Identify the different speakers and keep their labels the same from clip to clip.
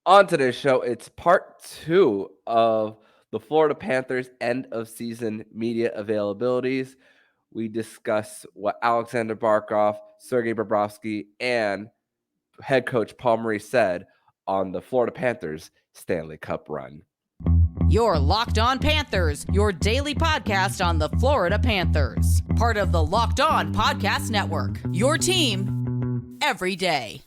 Speaker 1: On today's show, it's part 2 of the Florida Panthers end of season media availabilities. We discuss what Aleksander Barkov, Sergei Bobrovsky, and head coach Paul Maurice said on the Florida Panthers Stanley Cup run.
Speaker 2: You're Locked On Panthers, your daily podcast on the Florida Panthers. Part of the Locked On Podcast Network, your team every day.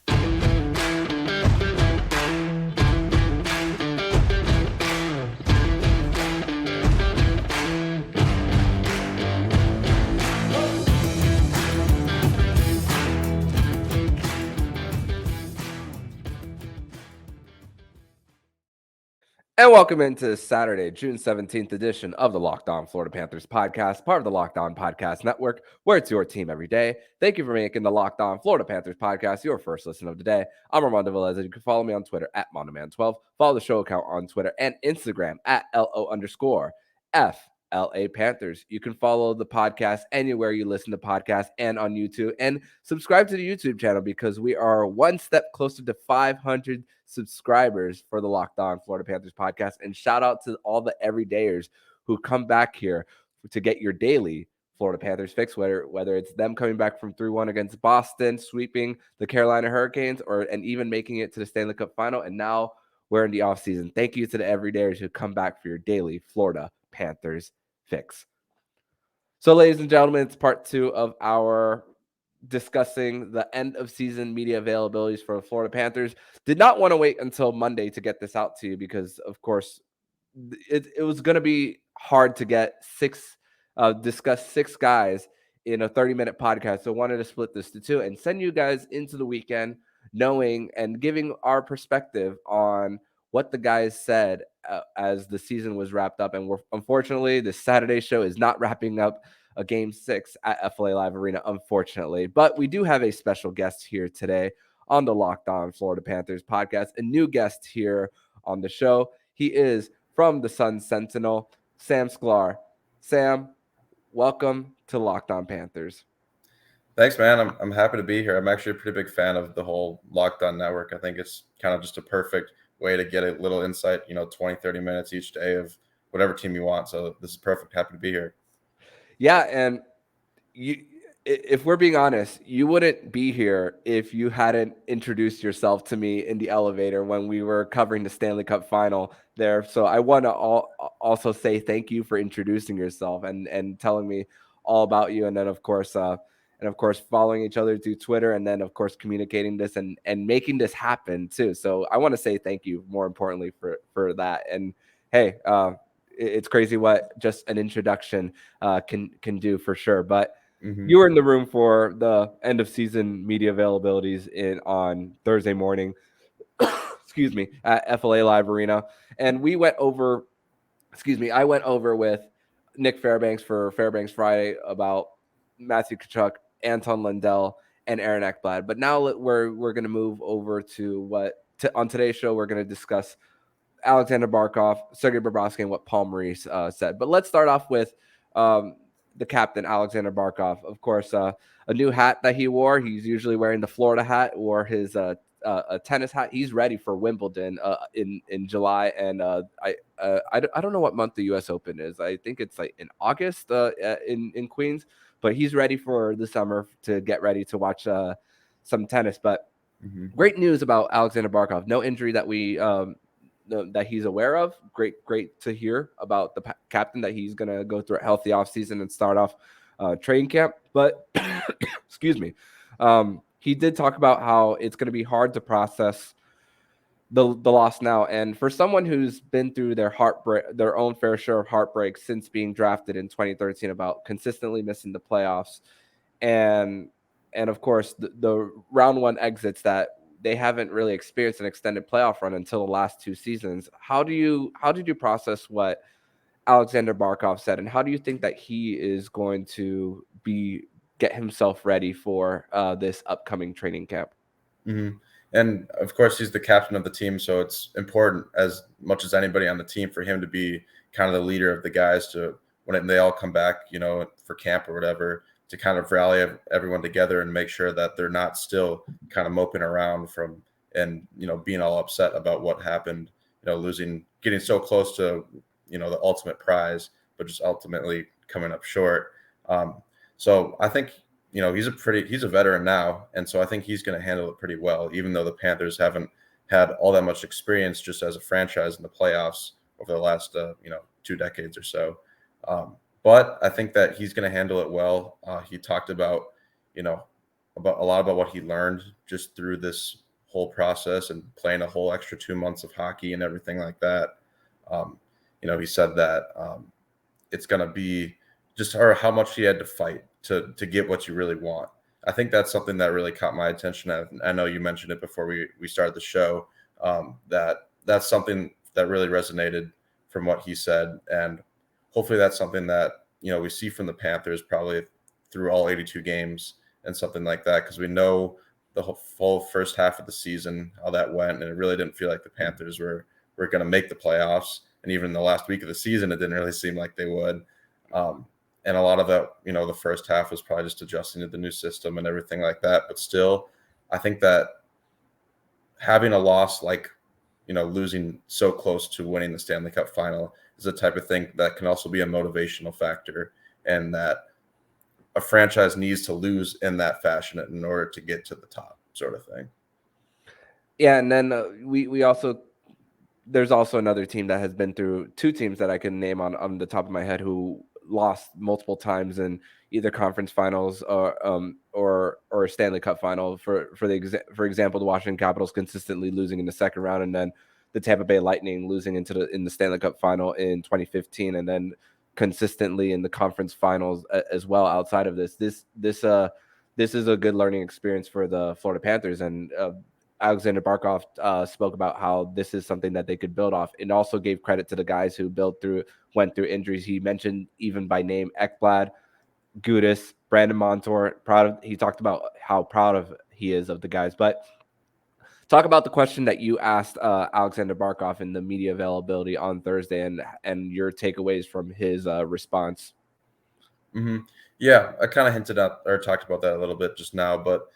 Speaker 1: And welcome into Saturday, June 17th edition of the Locked On Florida Panthers podcast, part of the Locked On Podcast Network, where it's your team every day. Thank you for making the Locked On Florida Panthers podcast your first listen of the day. I'm Armando Velez, and you can follow me on Twitter at MondoMan12. Follow the show account on Twitter and Instagram at LO_FLA Panthers. You can follow the podcast anywhere you listen to podcasts and on YouTube, and subscribe to the YouTube channel because we are one step closer to 500 subscribers for the Locked On Florida Panthers podcast. And shout out to all the everydayers who come back here to get your daily Florida Panthers fix, whether it's them coming back from 3-1 against Boston, sweeping the Carolina Hurricanes, and even making it to the Stanley Cup final. And now we're in the offseason. Thank you to the everydayers who come back for your daily Florida Panthers fix. So, ladies and gentlemen, it's part 2 of our discussing the end of season media availabilities for the Florida Panthers. Did not want to wait until Monday to get this out to you because, of course, it was going to be hard to get discuss 6 guys in a 30-minute podcast. So wanted to split this to 2 and send you guys into the weekend knowing and giving our perspective on what the guys said as the season was wrapped up. And unfortunately, this Saturday show is not wrapping up a game 6 at FLA Live Arena, unfortunately. But we do have a special guest here today on the Locked On Florida Panthers podcast, a new guest here on the show. He is from the Sun Sentinel, Sam Sklar. Sam, welcome to Locked On Panthers.
Speaker 3: Thanks, man. I'm happy to be here. I'm actually a pretty big fan of the whole Locked On network. I think it's kind of just a perfect way to get a little insight, 20, 30 minutes each day of whatever team you want. So this is perfect. Happy to be here.
Speaker 1: Yeah, and if we're being honest, you wouldn't be here if you hadn't introduced yourself to me in the elevator when we were covering the Stanley Cup final there. So I want to also say thank you for introducing yourself and telling me all about you. And then, of course, following each other through Twitter, and then, of course, communicating this and making this happen too. So I want to say thank you, more importantly, for that. And hey, it's crazy what just an introduction can do for sure. But you were in the room for the end of season media availabilities on Thursday morning, excuse me, at FLA Live Arena. And I went over with Nick Fairbanks for Fairbanks Friday about Matthew Tkachuk, Anton Lundell, and Aaron Ekblad. But now we're going to move over to on today's show, we're going to discuss Aleksander Barkov, Sergei Bobrovsky, and what Paul Maurice said. But let's start off with the captain, Aleksander Barkov. Of course, a new hat that he wore. He's usually wearing the Florida hat or his a tennis hat. He's ready for Wimbledon in July, and I don't know what month the U.S. Open is. I think it's like in August in Queens. But he's ready for the summer to get ready to watch some tennis. But great news about Aleksander Barkov. No injury that that he's aware of. Great to hear about the captain, that he's going to go through a healthy offseason and start off training camp. But excuse me, he did talk about how it's going to be hard to process the loss now. And for someone who's been through their own fair share of heartbreak since being drafted in 2013, about consistently missing the playoffs, and of course the round 1 exits that they haven't really experienced an extended playoff run until the last 2 seasons. How did you process what Aleksander Barkov said, and how do you think that he is going to get himself ready for this upcoming training camp?
Speaker 3: And of course, he's the captain of the team, so it's important as much as anybody on the team for him to be kind of the leader of the guys to when they all come back, for camp or whatever, to kind of rally everyone together and make sure that they're not still kind of moping around from and, being all upset about what happened, losing, getting so close to, the ultimate prize, but just ultimately coming up short. So I think, he's a veteran now. And so I think he's going to handle it pretty well, even though the Panthers haven't had all that much experience just as a franchise in the playoffs over the last, 2 decades or so. But I think that he's going to handle it well. He talked about, about a lot about what he learned just through this whole process and playing a whole extra 2 months of hockey and everything like that. He said that it's going to be just how much he had to fight to get what you really want. I think that's something that really caught my attention. I know you mentioned it before we started the show, that's something that really resonated from what he said. And hopefully that's something that, we see from the Panthers probably through all 82 games and something like that, because we know the full first half of the season, how that went. And it really didn't feel like the Panthers were going to make the playoffs. And even the last week of the season, it didn't really seem like they would. And a lot of that, the first half was probably just adjusting to the new system and everything like that. But still, I think that having a loss like, losing so close to winning the Stanley Cup final is the type of thing that can also be a motivational factor, and that a franchise needs to lose in that fashion in order to get to the top, sort of thing.
Speaker 1: Yeah, and then we also, there's also another team that has been through, two teams that I can name on the top of my head who lost multiple times in either conference finals or Stanley Cup final. For example, the Washington Capitals consistently losing in the second round, and then the Tampa Bay Lightning losing in the Stanley Cup final in 2015, and then consistently in the conference finals as well. Outside of this is a good learning experience for the Florida Panthers, and Aleksander Barkov spoke about how this is something that they could build off, and also gave credit to the guys who went through injuries. He mentioned even by name Ekblad, Gudis, Brandon Montour. He talked about how proud he is of the guys. But talk about the question that you asked Aleksander Barkov in the media availability on Thursday, and your takeaways from his response.
Speaker 3: Mm-hmm. Yeah, I kind of hinted at or talked about that a little bit just now, but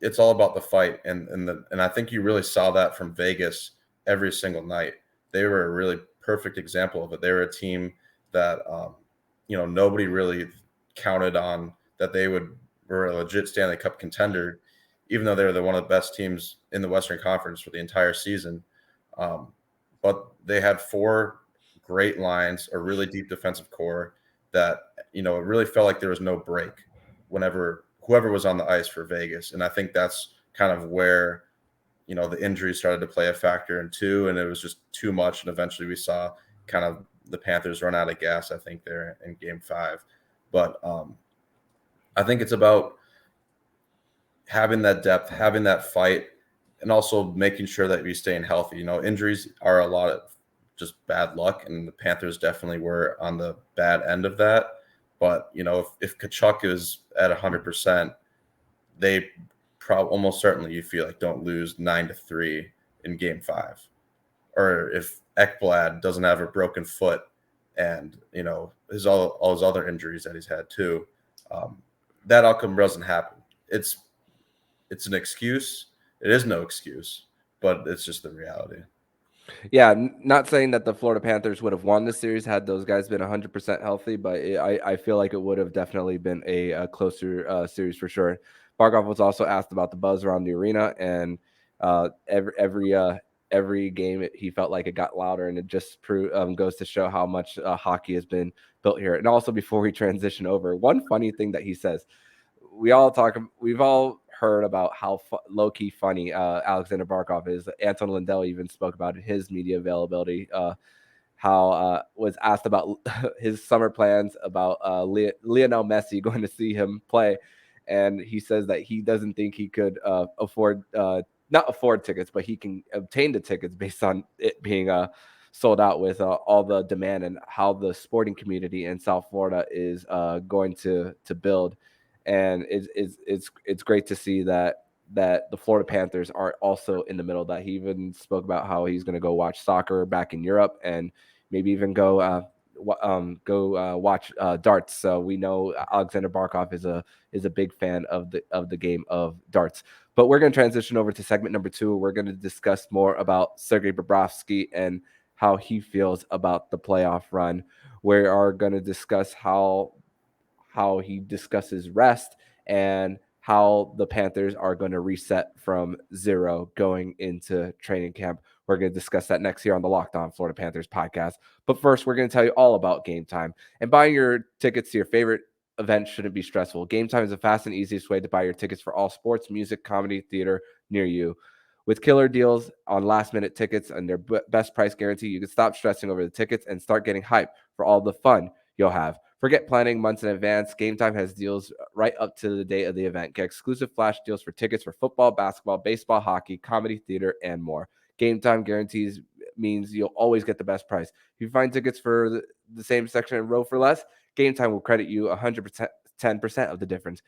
Speaker 3: it's all about the fight, and I think you really saw that from Vegas every single night. They were a really perfect example of it. They were a team that nobody really counted on that they were a legit Stanley Cup contender, even though they were one of the best teams in the Western Conference for the entire season. But they had 4 great lines, a really deep defensive core that it really felt like there was no break whenever whoever was on the ice for Vegas. And I think that's kind of where, the injuries started to play a factor in too. And it was just too much. And eventually we saw kind of the Panthers run out of gas, I think, there in game 5. But I think it's about having that depth, having that fight, and also making sure that you're staying healthy. Injuries are a lot of just bad luck, and the Panthers definitely were on the bad end of that. But, if Tkachuk is at 100%, they almost certainly, you feel like, don't lose 9-3 in game 5. Or if Ekblad doesn't have a broken foot and, all his other injuries that he's had too, that outcome doesn't happen. It's an excuse. It is no excuse, but it's just the reality.
Speaker 1: Yeah, not saying that the Florida Panthers would have won the series had those guys been 100% healthy, but I feel like it would have definitely been a closer series for sure. Barkov was also asked about the buzz around the arena, and every game he felt like it got louder, and it just goes to show how much hockey has been built here. And also, before we transition over, one funny thing that he says, we've all heard about how low-key funny Aleksander Barkov is. Anton Lundell even spoke about it in his media availability, how was asked about his summer plans, about Lionel Messi going to see him play. And he says that he doesn't think he could not afford tickets, but he can obtain the tickets based on it being sold out with all the demand, and how the sporting community in South Florida is going to build. And it's great to see that the Florida Panthers are also in the middle of that. He even spoke about how he's going to go watch soccer back in Europe, and maybe even go watch darts. So we know Aleksander Barkov is a big fan of the game of darts. But we're going to transition over to segment number 2. We're going to discuss more about Sergei Bobrovsky and how he feels about the playoff run. We are going to discuss how he discusses rest and how the Panthers are going to reset from zero going into training camp. We're going to discuss that next here on the Locked On Florida Panthers podcast. But first, we're going to tell you all about Game Time. And buying your tickets to your favorite event shouldn't be stressful. Game Time is the fast and easiest way to buy your tickets for all sports, music, comedy, theater near you. With killer deals on last-minute tickets and their best price guarantee, you can stop stressing over the tickets and start getting hyped for all the fun you'll have. Forget planning months in advance. Game Time has deals right up to the day of the event. Get exclusive flash deals for tickets for football, basketball, baseball, hockey, comedy, theater, and more. Game Time guarantees means you'll always get the best price. If you find tickets for the same section and row for less, Game Time will credit you 100%, 10% of the difference.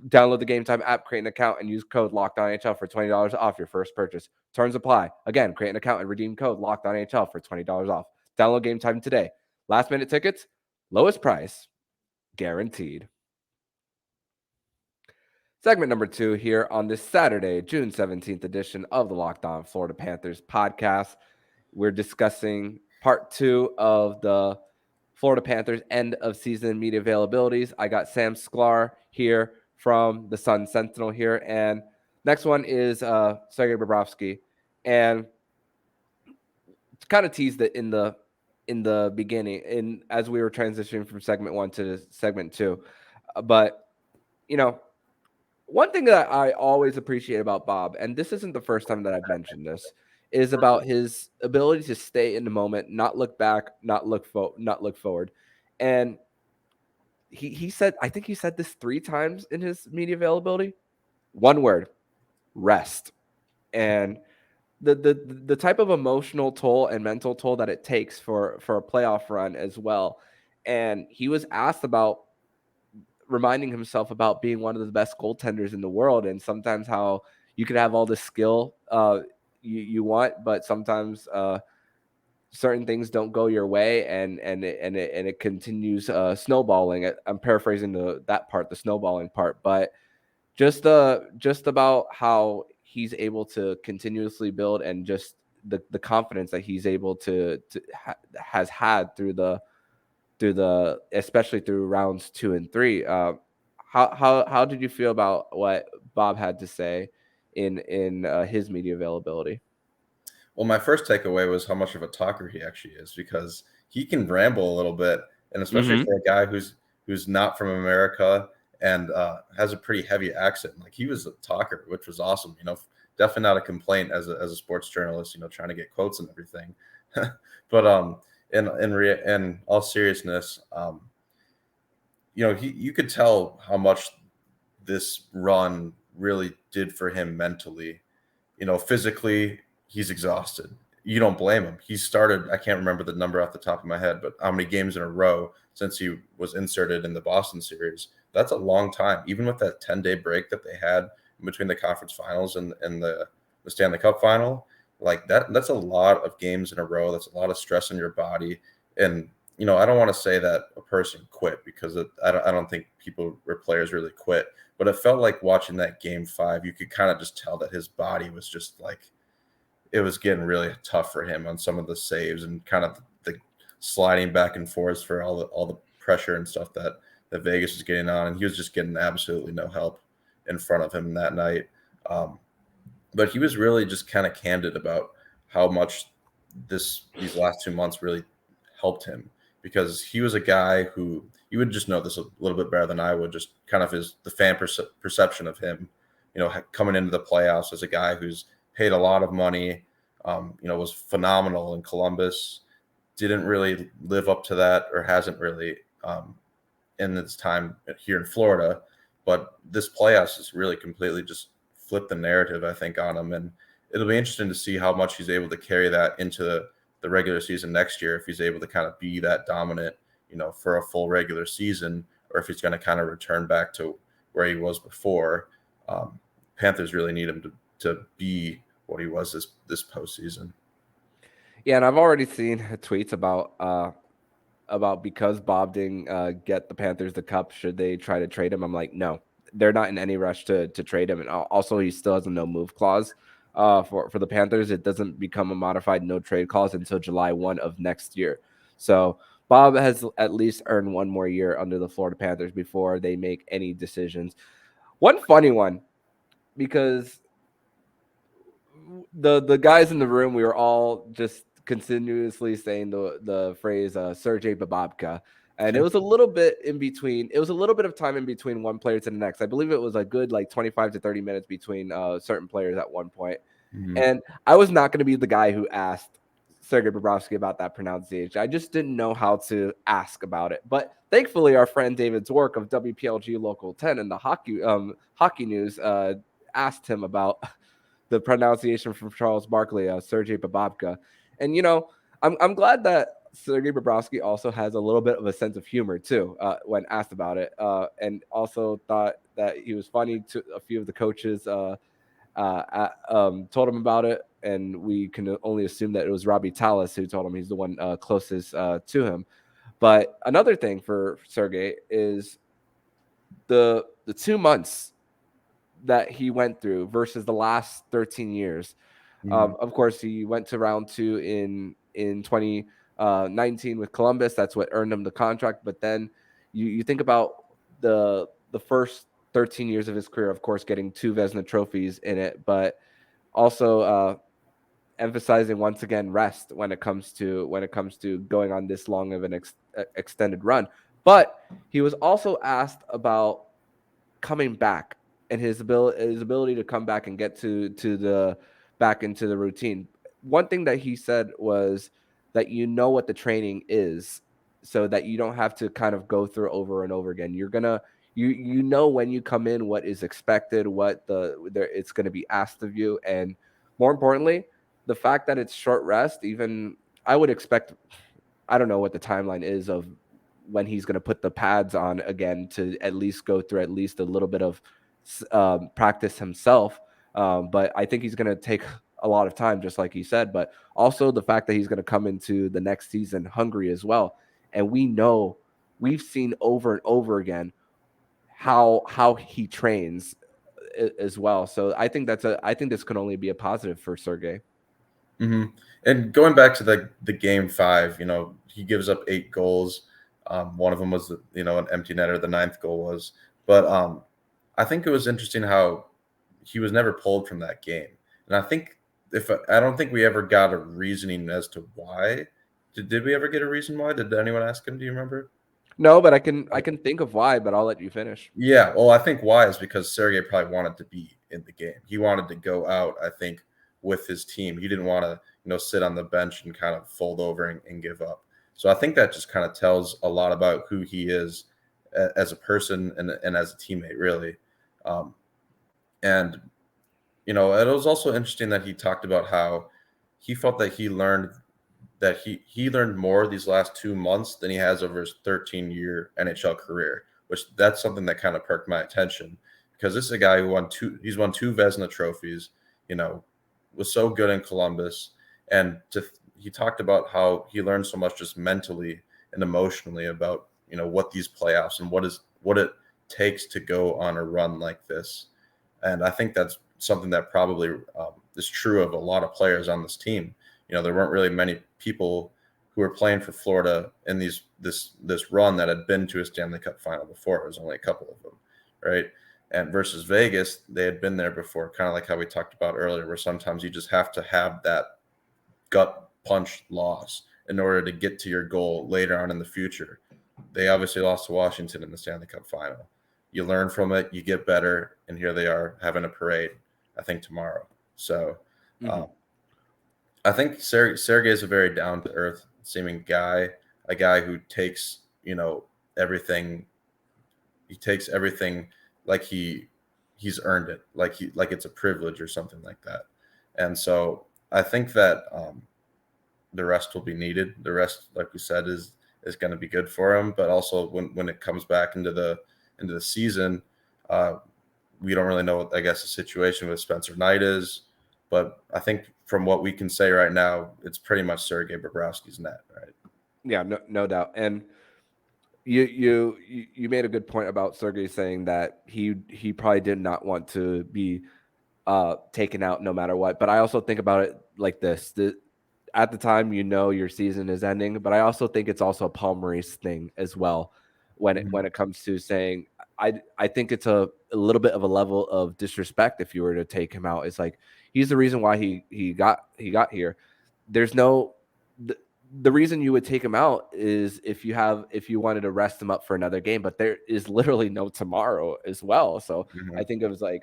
Speaker 1: Download the Game Time app, create an account, and use code LOCKEDONNHL for $20 off your first purchase. Terms apply. Again, create an account and redeem code LOCKEDONNHL for $20 off. Download Game Time today. Last minute tickets, lowest price, guaranteed. Segment number 2 here on this Saturday, June 17th edition of the Locked On Florida Panthers podcast. We're discussing part 2 of the Florida Panthers end of season media availabilities. I got Sam Sklar here from the Sun Sentinel here. And next one is Sergei Bobrovsky. And kind of teased it in the beginning and as we were transitioning from segment 1 to segment 2. But, one thing that I always appreciate about Bob, and this isn't the first time that I've mentioned this, is about his ability to stay in the moment, not look back, not look forward. And he said, I think he said this 3 times in his media availability. One word: rest. And the type of emotional toll and mental toll that it takes for a playoff run as well. And he was asked about reminding himself about being one of the best goaltenders in the world, and sometimes how you could have all the skill you want, but sometimes certain things don't go your way, and it continues snowballing. I'm paraphrasing that part, the snowballing part, but just about how he's able to continuously build, and just the confidence that he's able to has had through the especially through rounds 2 and 3. How did you feel about what Bob had to say in his media availability?
Speaker 3: Well, my first takeaway was how much of a talker he actually is, because he can ramble a little bit, and especially for a guy who's not from America and has a pretty heavy accent. Like, he was a talker, which was awesome. Definitely not a complaint as a sports journalist, trying to get quotes and everything. But in all seriousness, you could tell how much this run really did for him mentally. Physically, he's exhausted. You don't blame him. He started, I can't remember the number off the top of my head, but how many games in a row since he was inserted in the Boston series. That's a long time. Even with that 10-day break that they had in between the conference finals and the Stanley Cup final, like that's a lot of games in a row. That's a lot of stress on your body. And, I don't want to say that a person quit, because I don't think people or players really quit. But it felt like watching that game 5, you could kind of just tell that his body was just like, it was getting really tough for him on some of the saves and kind of the sliding back and forth for all the pressure and stuff that Vegas was getting on. And he was just getting absolutely no help in front of him that night. But he was really just kind of candid about how much these last 2 months really helped him, because he was a guy who, you would just know this a little bit better than I would, just kind of the fan perception of him, coming into the playoffs as a guy who's paid a lot of money, was phenomenal in Columbus, didn't really live up to that, or hasn't really in its time here in Florida. But this playoffs has really completely just flipped the narrative, I think, on him. And it'll be interesting to see how much he's able to carry that into the regular season next year, if he's able to kind of be that dominant, for a full regular season, or if he's going to kind of return back to where he was before. Panthers really need him to be what he was this postseason.
Speaker 1: Yeah, and I've already seen tweets about because Bob didn't get the Panthers the cup, should they try to trade him? I'm like, no, they're not in any rush to trade him. And also, he still has a no move clause for the Panthers. It doesn't become a modified no trade clause until July 1 of next year. So Bob has at least earned one more year under the Florida Panthers before they make any decisions. One funny one, because the guys in the room, we were all just continuously saying the phrase Sergei Bobrovsky, and it was a little bit in between. It was a little bit of time in between one player to the next. I believe it was a good like 25 to 30 minutes between certain players at one point.
Speaker 3: Mhm.
Speaker 1: And I was not going to be the guy who asked Sergei Bobrovsky about that pronunciation. I just didn't know how to ask about it. But thankfully, our friend David Zork of WPLG Local 10 and the hockey news asked him about the pronunciation from Charles Barkley, Sergei Bobrovsky. And, I'm glad that Sergei Bobrovsky also has a little bit of a sense of humor, too, when asked about it. And also thought that he was funny to a few of the coaches told him about it. And we can only assume that it was Robbie Tallis who told him. He's the one closest to him. But another thing for Sergei is the 2 months that he went through versus the last 13 years.
Speaker 3: Mhm.
Speaker 1: Of course, he went to round two in 2019 with Columbus. That's what earned him the contract. But then you think about the first 13 years of his career, of course, getting two Vezina trophies in it, but also emphasizing once again rest when it comes to going on this long of an extended run. But he was also asked about coming back and his ability to come back and get to the back into the routine. One thing that he said was that what the training is, so that you don't have to kind of go through over and over again. You're gonna you know when you come in what is expected, what it's gonna be asked of you, and more importantly, the fact that it's short rest. Even I would expect, I don't know what the timeline is of when he's going to put the pads on again to at least go through at least a little bit of practice himself. But I think he's going to take a lot of time, just like he said. But also the fact that he's going to come into the next season hungry as well. And we've seen over and over again how he trains as well. So I think this can only be a positive for Sergey.
Speaker 3: Mhm. And going back to the game five, he gives up 8 goals. One of them was, an empty netter. The ninth goal was, but I think it was interesting how he was never pulled from that game. And I think I don't think we ever got a reasoning as to why. Did we ever get a reason why? Did anyone ask him? Do you remember?
Speaker 1: No, but I can think of why, but I'll let you finish.
Speaker 3: Yeah, well, I think why is because Sergey probably wanted to be in the game. He wanted to go out, I think, with his team. He didn't want to, sit on the bench and kind of fold over and give up. So I think that just kind of tells a lot about who he is as a person and as a teammate, really. Um, and it was also interesting that he talked about how he felt that he learned more these last 2 months than he has over his 13-year NHL career, which that's something that kind of perked my attention because this is a guy who he's won 2 Vezina trophies, was so good in Columbus. And he talked about how he learned so much just mentally and emotionally about, what these playoffs and what it takes to go on a run like this. And I think that's something that probably is true of a lot of players on this team. There weren't really many people who were playing for Florida in this run that had been to a Stanley Cup final before. It was only a couple of them, right? And versus Vegas, they had been there before, kind of like how we talked about earlier, where sometimes you just have to have that gut punch loss in order to get to your goal later on in the future. They obviously lost to Washington in the Stanley Cup final. You learn from it, you get better, and here they are having a parade, I think, tomorrow. So
Speaker 1: Mhm.
Speaker 3: I think Sergey is a very down-to-earth seeming guy, a guy who takes, everything. He takes everything like he's earned it, like it's a privilege or something like that. And so I think that the rest will be needed. The rest, like we said, is going to be good for him. But also when it comes back into the season, we don't really know what, I guess, the situation with Spencer Knight is. But I think from what we can say right now, it's pretty much Sergei Bobrovsky's net, right?
Speaker 1: Yeah, no doubt. And you made a good point about Sergey saying that he probably did not want to be taken out no matter what. But I also think about it like this: at the time, your season is ending, but I also think it's also a Paul Maurice thing as well when it comes to saying I think it's a little bit of a level of disrespect if you were to take him out. It's like he's the reason why he got here. There's no the reason you would take him out is if you wanted to rest him up for another game, but there is literally no tomorrow as well. So I think it was like,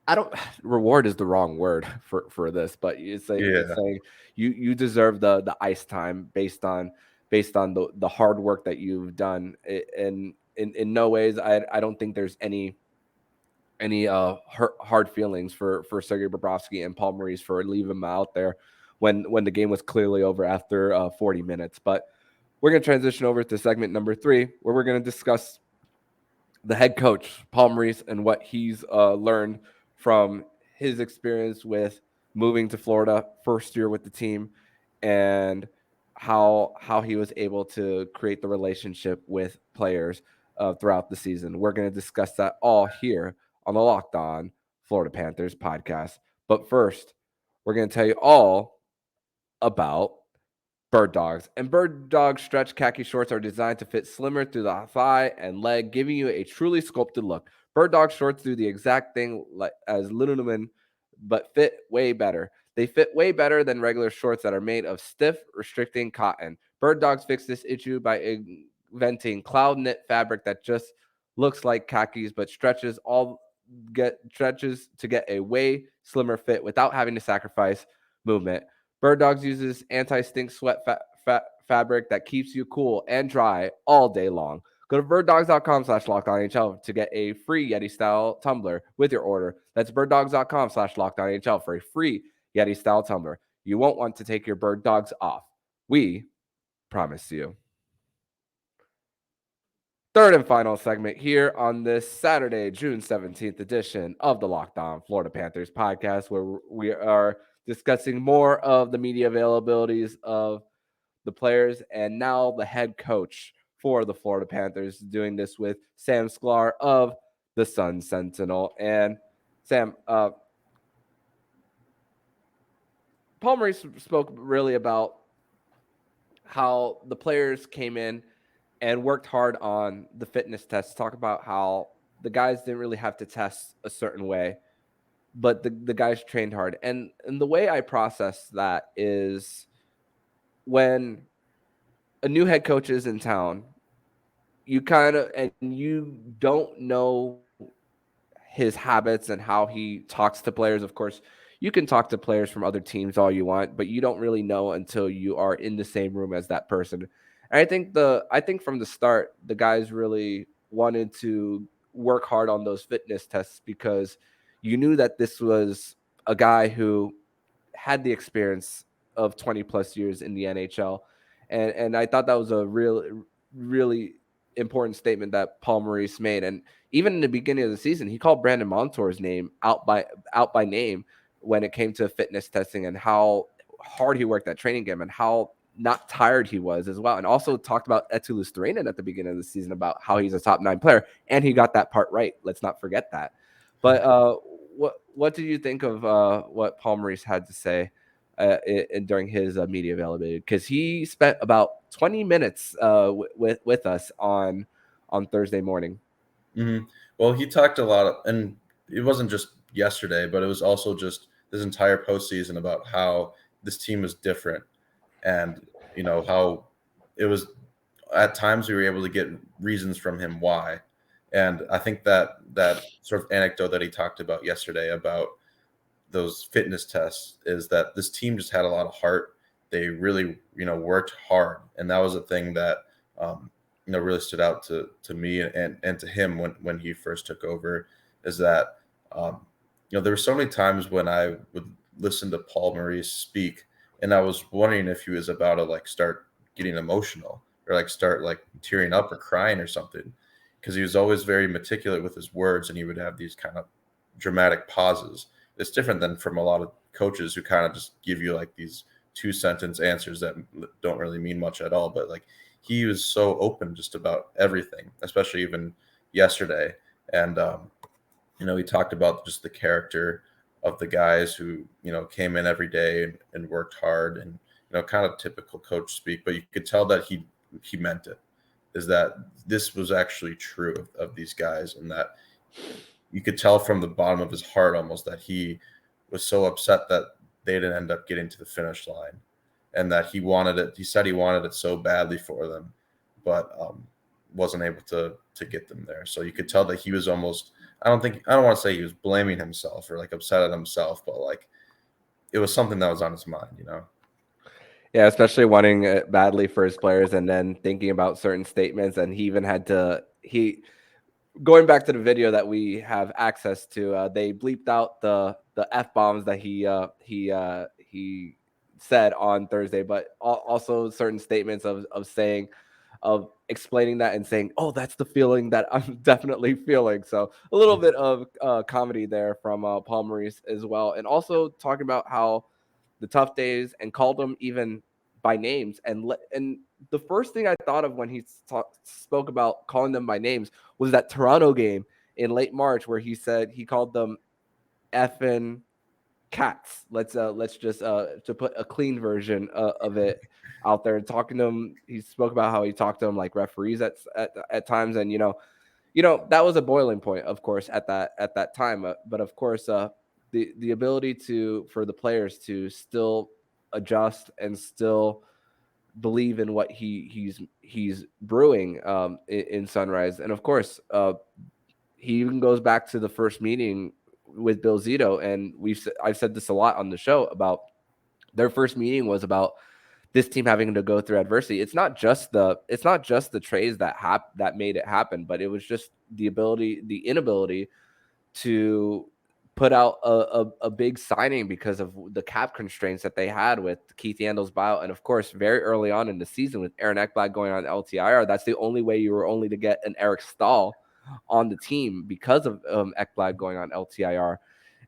Speaker 1: I don't reward is the wrong word for this, but it's saying you deserve the ice time based on the hard work that you've done. And in no ways I don't think there's any hard feelings for Sergei Bobrovsky and Paul Maurice for leaving him out there when the game was clearly over after 40 minutes. But we're going to transition over to segment number 3, where we're going to discuss the head coach, Paul Maurice, and what he's learned from his experience with moving to Florida, first year with the team, and how he was able to create the relationship with players throughout the season. We're going to discuss that all here on the Locked On Florida Panthers podcast. But first, we're going to tell you all about Bird Dogs. And Bird Dog stretch khaki shorts are designed to fit slimmer through the thigh and leg, giving you a truly sculpted look. Bird Dog shorts do the exact thing as Lululemon, but fit way better. They fit way better than regular shorts that are made of stiff, restricting cotton. Bird Dogs fix this issue by inventing cloud knit fabric that just looks like khakis, but stretches to get a way slimmer fit without having to sacrifice movement. Bird Dogs uses anti-stink sweat fabric that keeps you cool and dry all day long. Go to birddogs.com/LockedOnNHL to get a free Yeti-style tumbler with your order. That's birddogs.com/LockedOnNHL for a free Yeti-style tumbler. You won't want to take your Bird Dogs off. We promise you. Third and final segment here on this Saturday, June 17th edition of the Locked On Florida Panthers podcast, where we are discussing more of the media availabilities of the players and now the head coach for the Florida Panthers, doing this with Sam Sklar of the Sun Sentinel. And Sam, Paul Maurice spoke really about how the players came in and worked hard on the fitness tests. Talk about how the guys didn't really have to test a certain way, but the guys trained hard. And the way I process that is when a new head coach is in town, you don't know his habits and how he talks to players. Of course, you can talk to players from other teams all you want, but you don't really know until you are in the same room as that person. And I think from the start, the guys really wanted to work hard on those fitness tests because you knew that this was a guy who had the experience of 20 plus years in the NHL. And I thought that was a really important statement that Paul Maurice made. And even in the beginning of the season, he called Brandon Montour's name out by name when it came to fitness testing and how hard he worked at training camp and how not tired he was as well. And also talked about Eetu Luostarinen at the beginning of the season about how he's a top 9 player, and he got that part right. Let's not forget that. But what did you think of what Paul Maurice had to say during his media availability? Because he spent about 20 minutes with us on Thursday morning.
Speaker 3: Mm-hmm. Well, he talked a lot, and it wasn't just yesterday, but it was also just this entire postseason about how this team is different, and how it was at times we were able to get reasons from him why. And I think that sort of anecdote that he talked about yesterday about those fitness tests is that this team just had a lot of heart. They really, worked hard. And that was a thing that, really stood out to me and to him when he first took over, is that, there were so many times when I would listen to Paul Maurice speak and I was wondering if he was about to start getting emotional or start tearing up or crying or something, because he was always very meticulous with his words and he would have these kind of dramatic pauses. It's different than from a lot of coaches who kind of just give you like these 2-sentence answers that don't really mean much at all. But like he was so open just about everything, especially even yesterday. And he talked about just the character of the guys who came in every day and worked hard, and kind of typical coach speak. But you could tell that he meant it. Is that this was actually true of these guys, and that you could tell from the bottom of his heart almost that he was so upset that they didn't end up getting to the finish line, and that he wanted it. He said he wanted it so badly for them, but wasn't able to get them there. So you could tell that he was almost, I don't want to say he was blaming himself or like upset at himself, but like it was something that was on his mind,
Speaker 1: Yeah, especially wanting it badly for his players and then thinking about certain statements. And he even had to, going back to the video that we have access to, they bleeped out the F-bombs that he said on Thursday, but also certain statements of explaining that and saying, oh, that's the feeling that I'm definitely feeling. So a little bit of comedy there from Paul Maurice as well. And also talking about how the tough days, and called them even by names. And the first thing I thought of when he spoke about calling them by names was that Toronto game in late March where he said he called them effing cats. Let's just to put a clean version of it out there. And talking to him, he spoke about how he talked to them like referees at times, and that was a boiling point, of course, at that time. But of course, the ability for the players to still adjust and still believe in what he's brewing in Sunrise. And of course, he even goes back to the first meeting with Bill Zito, and I've said this a lot on the show about their first meeting was about this team having to go through adversity. It's not just the trades that made it happen, but it was just the inability to put out a big signing because of the cap constraints that they had with Keith Yandel's buyout. And of course, very early on in the season with Aaron Ekblad going on LTIR, that's the only way you were only to get an Eric Stahl on the team because of Ekblad going on LTIR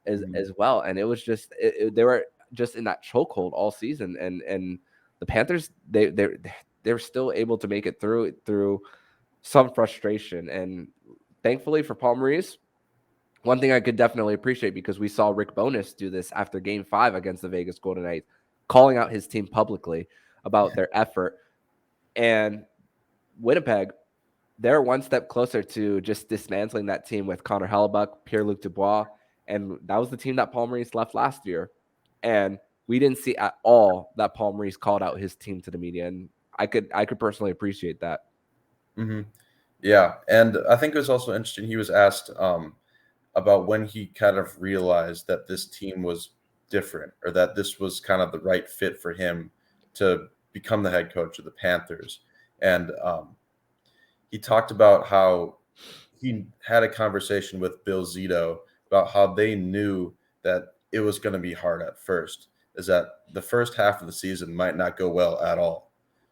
Speaker 1: as well. And it was just they were just in that chokehold all season. And the Panthers, they're still able to make it through some frustration. And thankfully for Paul Maurice, one thing I could definitely appreciate, because we saw Rick Bowness do this after Game 5 against the Vegas Golden Knights, calling out his team publicly about their effort. And Winnipeg, they're one step closer to just dismantling that team with Connor Hellebuck, Pierre-Luc Dubois, and that was the team that Paul Maurice left last year. And we didn't see at all that Paul Maurice called out his team to the media, and I could personally appreciate that.
Speaker 3: Mm-hmm. Yeah, and I think it was also interesting. He was asked about when he kind of realized that this team was different, or that this was kind of the right fit for him to become the head coach of the Panthers. And he talked about how he had a conversation with Bill Zito about how they knew that it was going to be hard at first, is that the first half of the season might not go well at all,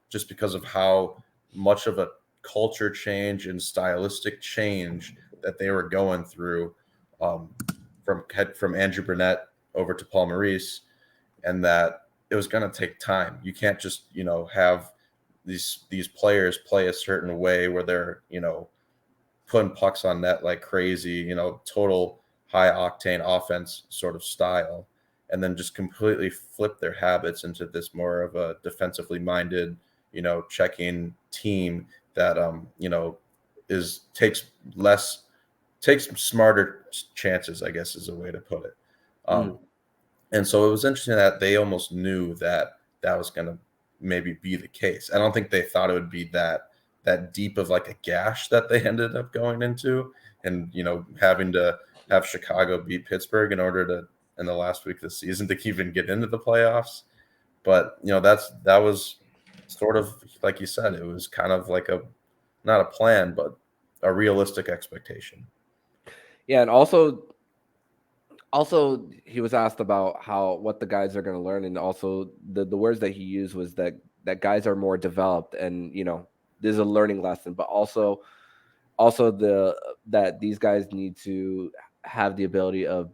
Speaker 3: just because of how much of a culture change and stylistic change that they were going through, from Andrew Burnett over to Paul Maurice, and that it was going to take time. You can't just have these players play a certain way where they're putting pucks on net like crazy, total high octane offense sort of style, and then just completely flip their habits into this more of a defensively minded, checking team that takes smarter chances, I guess is a way to put it. And so it was interesting that they almost knew that was going to maybe be the case. I don't think they thought it would be that deep of like a gash that they ended up going into, and having to have Chicago beat Pittsburgh in the last week of the season to even get into the playoffs. But that was sort of like you said, it was kind of like not a plan, but a realistic expectation.
Speaker 1: Yeah, and also he was asked about what the guys are going to learn, and also the words that he used was that guys are more developed, and there's a learning lesson, but also that these guys need to have the ability of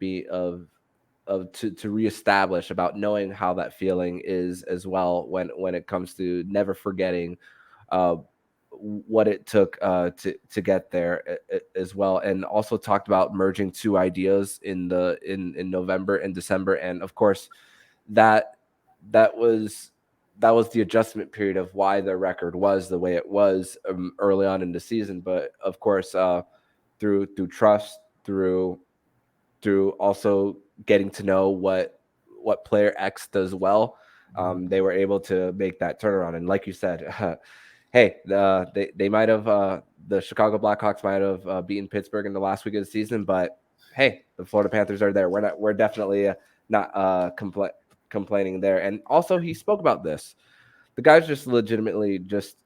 Speaker 1: to reestablish, about knowing how that feeling is as well, when it comes to never forgetting what it took to get there as well. And also talked about merging two ideas in November and December. And of course, that that was the adjustment period of why the record was the way it was early on in the season. But of course, through trust, through also getting to know what player X does well, they were able to make that turnaround. And like you said, hey, they might have the Chicago Blackhawks might have beaten Pittsburgh in the last week of the season, but hey, the Florida Panthers are there. We're definitely not complaining there. And also, he spoke about this. The guys just legitimately just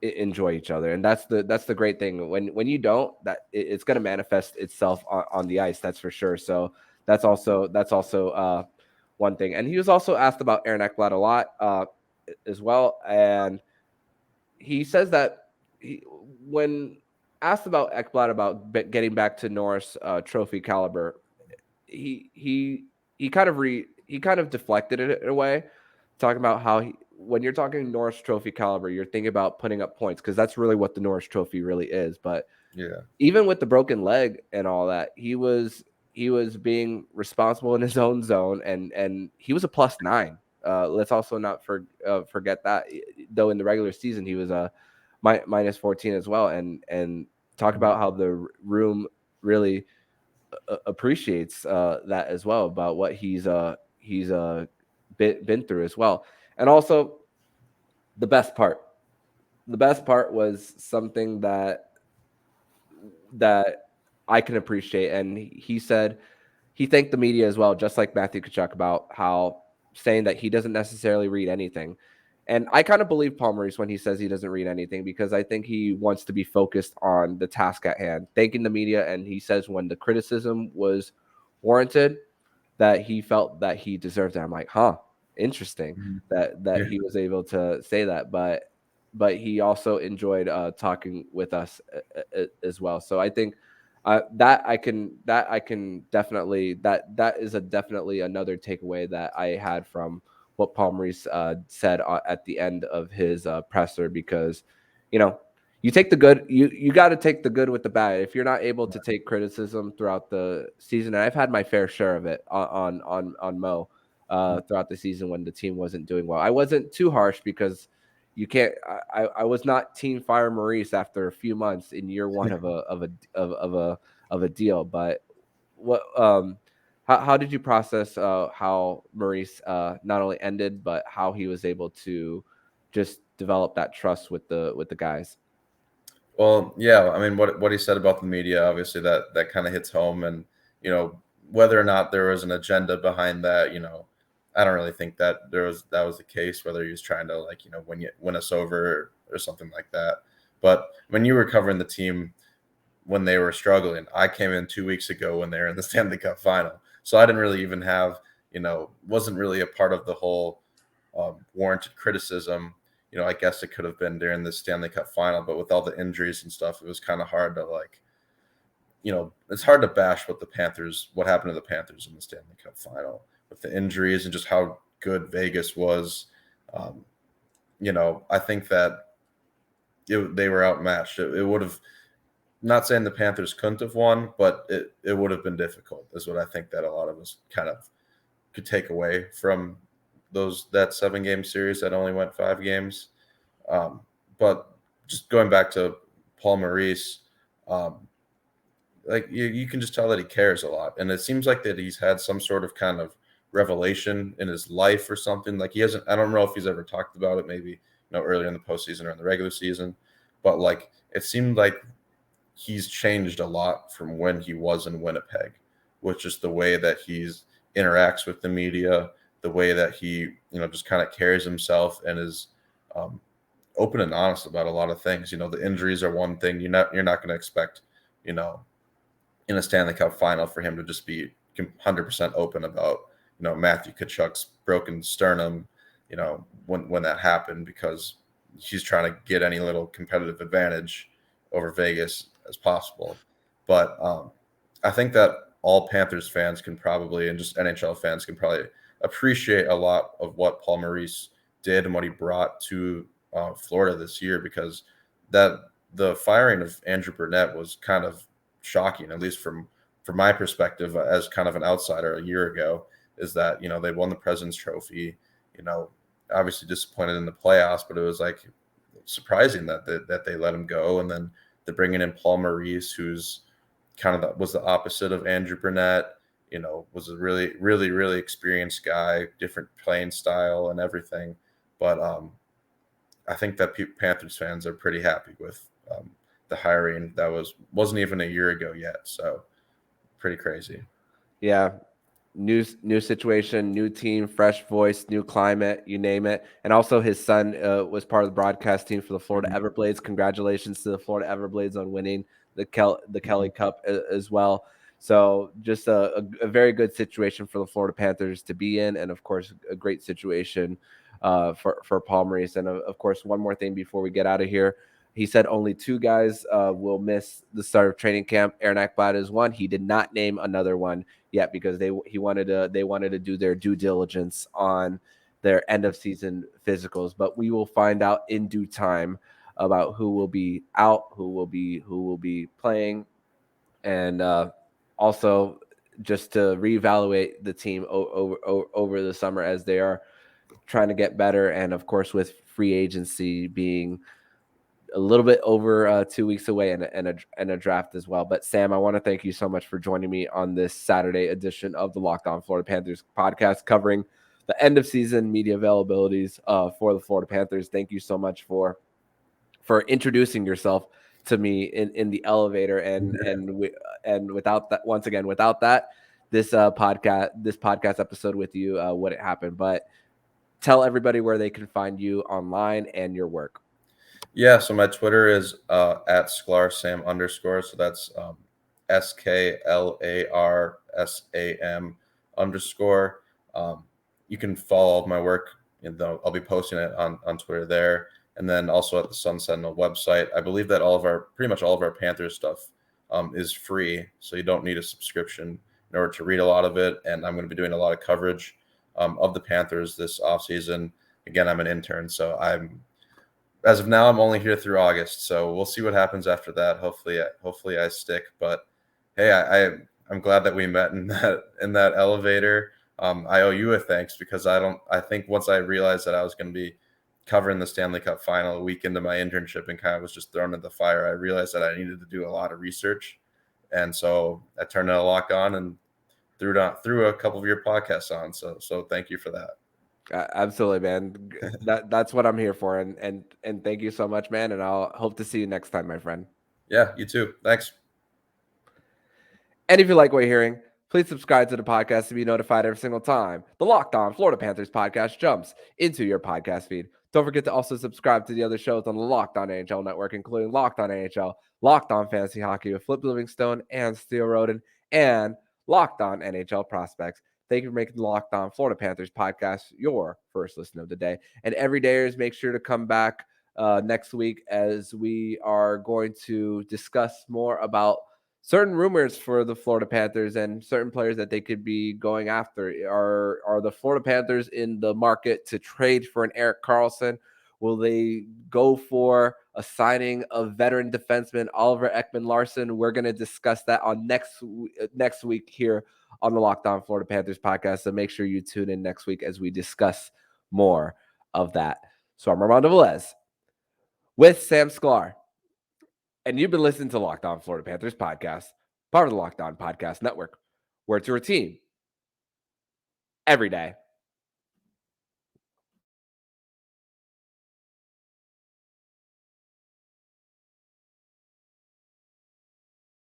Speaker 1: enjoy each other, and that's the great thing. When you don't, that it's going to manifest itself on the ice, that's for sure. So that's also one thing. And he was also asked about Aaron Ekblad a lot as well, and he says that when asked about Ekblad about getting back to Norris trophy caliber, he kind of deflected it in a way, talking about how when you're talking Norris Trophy caliber, you're thinking about putting up points, because that's really what the Norris Trophy really is. But
Speaker 3: Yeah,
Speaker 1: even with the broken leg and all that, he was being responsible in his own zone, and he was a +9. Let's also not forget that, though in the regular season he was a -14 as well, and talk about how the room really appreciates that as well, about what he's been through as well. And also, the best part was something that I can appreciate. And he said he thanked the media as well, just like Matthew Tkachuk, about how saying that he doesn't necessarily read anything. And I kind of believe Paul Maurice when he says he doesn't read anything, because I think he wants to be focused on the task at hand, thanking the media. And he says when the criticism was warranted, that he felt that he deserved it. I'm like, interesting that he was able to say that. But he also enjoyed talking with us as well. So I think that I can definitely, that is definitely another takeaway that I had from what Paul Maurice said at the end of his presser, because you take the good, you got to take the good with the bad. If you're not able to take criticism throughout the season, and I've had my fair share of it on Mo throughout the season when the team wasn't doing well. I wasn't too harsh, because you can't. I was not Team Fire Maurice after a few months in year one of a deal. But what how did you process how Maurice not only ended, but how he was able to just develop that trust with the guys?
Speaker 3: Well, yeah, I mean, what he said about the media, obviously that kind of hits home. And whether or not there was an agenda behind that, I don't really think that that was the case. Whether he was trying to win us over or something like that. But when you were covering the team when they were struggling, I came in 2 weeks ago when they were in the Stanley Cup final, so I didn't really even have wasn't really a part of the whole warranted criticism. I guess it could have been during the Stanley Cup final, but with all the injuries and stuff, it was kind of hard to it's hard to bash what happened to the Panthers in the Stanley Cup final with the injuries and just how good Vegas was. I think that they were outmatched. It would have, not saying the Panthers couldn't have won, but it would have been difficult, is what I think that a lot of us kind of could take away from that 7-game series that only went 5 games. But just going back to Paul Maurice, you can just tell that he cares a lot. And it seems like that he's had some sort of kind of revelation in his life or something. Like, he hasn't, I don't know if he's ever talked about it, maybe, earlier in the postseason or in the regular season, but it seemed like he's changed a lot from when he was in Winnipeg, with just the way that he's interacts with the media, the way that he, just kind of carries himself and is open and honest about a lot of things. The injuries are one thing. You're not going to expect, in a Stanley Cup final for him to just be 100% open about, Matthew Tkachuk's broken sternum, when that happened, because he's trying to get any little competitive advantage over Vegas as possible. But I think that all Panthers fans can probably, and just NHL fans can probably appreciate a lot of what Paul Maurice did and what he brought to Florida this year, because the firing of Andrew Burnett was kind of shocking, at least from my perspective as kind of an outsider a year ago, is that, they won the President's Trophy, obviously disappointed in the playoffs, but it was like surprising that they let him go. And then they're bringing in Paul Maurice, who's kind of was the opposite of Andrew Burnett, was a really, really, really experienced guy, different playing style and everything. But I think that Panthers fans are pretty happy with the hiring that wasn't even a year ago yet. So pretty crazy.
Speaker 1: Yeah. New situation, new team, fresh voice, new climate, you name it. And also his son was part of the broadcast team for the Florida Everblades. Congratulations to the Florida Everblades on winning the Kelly Cup as well. So just a very good situation for the Florida Panthers to be in. And of course, a great situation for Paul Maurice. And of course, one more thing before we get out of here. He said only 2 guys will miss the start of training camp. Aaron Ekblad is one. He did not name another one yet because they wanted to do their due diligence on their end of season physicals. But we will find out in due time about who will be out, who will be playing, and also just to reevaluate the team over the summer as they are trying to get better, and of course with free agency being a little bit over 2 weeks away and a draft as well. But Sam, I want to thank you so much for joining me on this Saturday edition of the Locked On Florida Panthers podcast, covering the end of season media availabilities for the Florida Panthers. Thank you so much for introducing yourself to me in the elevator, and without that, this podcast episode with you wouldn't happen. But tell everybody where they can find you online and your work.
Speaker 3: Yeah, so my Twitter is at Sklar Sam _. So that's SKLARSAM _. You can follow all of my work, and I'll be posting it on Twitter there. And then also at the Sun Sentinel website. I believe that pretty much all of our Panthers stuff is free. So you don't need a subscription in order to read a lot of it. And I'm going to be doing a lot of coverage of the Panthers this offseason. Again, I'm an intern, so as of now, I'm only here through August, so we'll see what happens after that. Hopefully I stick. But hey, I'm glad that we met in that elevator. I owe you a thanks, because I think once I realized that I was going to be covering the Stanley Cup final a week into my internship and kind of was just thrown in the fire, I realized that I needed to do a lot of research, and so I turned on a Lock On and threw a couple of your podcasts on. So thank you for that.
Speaker 1: Absolutely, man. That's what I'm here for. And thank you so much, man. And I'll hope to see you next time, my friend.
Speaker 3: Yeah, you too. Thanks.
Speaker 1: And if you like what you're hearing, please subscribe to the podcast to be notified every single time the Locked On Florida Panthers podcast jumps into your podcast feed. Don't forget to also subscribe to the other shows on the Locked On NHL network, including Locked On NHL, Locked On Fantasy Hockey with Flip Livingstone and Steele Roden, and Locked On NHL Prospects. Thank you for making the Locked On Florida Panthers podcast your first listen of the day. And everydayers, make sure to come back next week, as we are going to discuss more about certain rumors for the Florida Panthers and certain players that they could be going after. Are the Florida Panthers in the market to trade for an Erik Karlsson? Will they go for a signing of veteran defenseman Oliver Ekman-Larsson? We're going to discuss that on next week here on the Locked On Florida Panthers podcast. So make sure you tune in next week as we discuss more of that. So I'm Armando Velez with Sam Sklar, and you've been listening to Locked On Florida Panthers podcast, part of the Locked On Podcast Network, where it's your team every day.